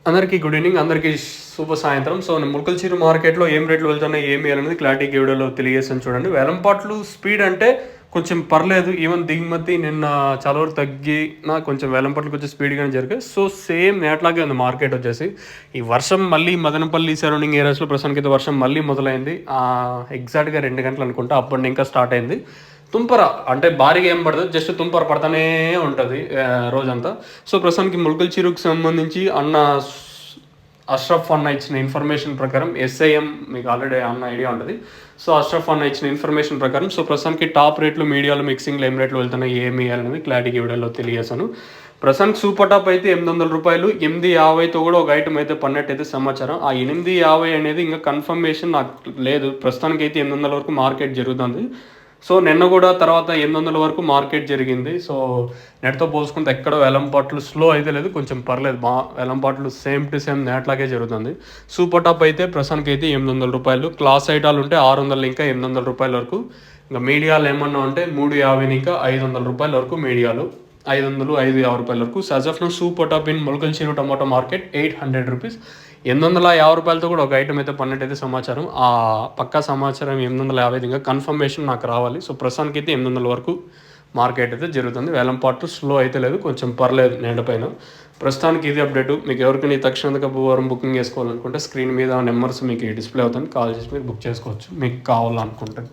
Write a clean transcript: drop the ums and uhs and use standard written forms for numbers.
అందరికీ good evening, అందరికీ శుభ సాయంత్రం. సో ముల్కల్చిరు మార్కెట్లో ఏం రేట్లు వెళ్తున్నాయి, ఏమి అనేది క్లారిటీగా వీడియోలో తెలియజేస్తాను చూడండి. వేలంపాట్లు స్పీడ్ అంటే కొంచెం పర్లేదు. ఈవెన్ దిగుమతి నిన్న చాలా వరకు తగ్గిన కొంచెం వేలంపాట్లు కొంచెం స్పీడ్గానే జరిగాయి. సో సేమ్ నేట్లాగే ఉంది మార్కెట్ వచ్చేసి. ఈ వర్షం మళ్ళీ మదనపల్లి సరౌండింగ్ ఏరియాస్లో ప్రస్తుతానికి అయితే వర్షం మళ్ళీ మొదలైంది. ఎగ్జాక్ట్గా 2 గంటలు అనుకుంటా అప్పుడు ఇంకా స్టార్ట్ అయింది. తుంపర అంటే భారీగా ఏం పడుతుంది, జస్ట్ తుంపర పడుతూనే ఉంటుంది రోజంతా. సో ప్రస్తుతానికి ముల్కల్చిరుకు సంబంధించి అష్రఫ్ అన్న ఇచ్చిన ఇన్ఫర్మేషన్ ప్రకారం SIM మీకు ఆల్రెడీ అన్న ఐడియా ఉంటుంది. సో అష్రఫ్ అన్న ఇచ్చిన ఇన్ఫర్మేషన్ ప్రకారం సో ప్రస్తుతానికి టాప్ రేట్లు మీడియాలో మిక్సింగ్లో ఏం రేట్లు వెళ్తున్నాయి, ఏమి అనేది క్లారిటీ వీడియోలో తెలియజేశాను. ప్రస్తుతానికి సూపర్ టాప్ అయితే 800 రూపాయలు, 850తో కూడా ఒక ఐటమ్ అయితే పన్నట్టయితే సమాచారం. ఆ 850 అనేది ఇంకా కన్ఫర్మేషన్ నాకు లేదు. ప్రస్తుతానికి అయితే 800 వరకు మార్కెట్ జరుగుతుంది. సో నిన్న కూడా తర్వాత 800 వరకు మార్కెట్ జరిగింది. సో నెట్తో పోల్చుకుంటే ఎక్కడ వేలంపాట్లు స్లో అయితే లేదు, కొంచెం పర్లేదు. వేలంపాట్లు సేమ్ టు సేమ్ నెట్లాగే జరుగుతుంది. సూపర్ టాప్ అయితే ప్రస్తుతానికి అయితే 800 రూపాయలు, క్లాస్ ఐటాలు ఉంటే 600 ఇంకా 800 రూపాయల వరకు. ఇంకా మీడియాలు ఏమన్నా ఉంటే 350 ఇంకా 500 రూపాయల వరకు మీడియాలు, 500, 550 రూపాయల వరకు. సజఫ్ను సూపర్ టాప్ ఇన్ ముల్కల్చిరు టమాటో మార్కెట్ 800 రూపీస్. 850 రూపాయలతో కూడా ఒక ఐటమ్ అయితే పన్నట్టయితే సమాచారం. ఆ పక్కా సమాచారం 850 ఇంకా కన్ఫర్మేషన్ నాకు రావాలి. సో ప్రస్తుతానికి అయితే 800 వరకు మార్కెట్ అయితే జరుగుతుంది. వేలంపాటు స్లో అయితే లేదు, కొంచెం పర్లేదు నేడపైన. ప్రస్తుతానికి ఇది అప్డేట్. మీకు ఎవరికైనా తక్షణంగా బుకింగ్ చేసుకోవాలనుకుంటే స్క్రీన్ మీద నెంబర్స్ మీకు డిస్ప్లే అవుతుంది, కాల్ చేసి మీరు బుక్ చేసుకోవచ్చు మీకు కావాలనుకుంటే.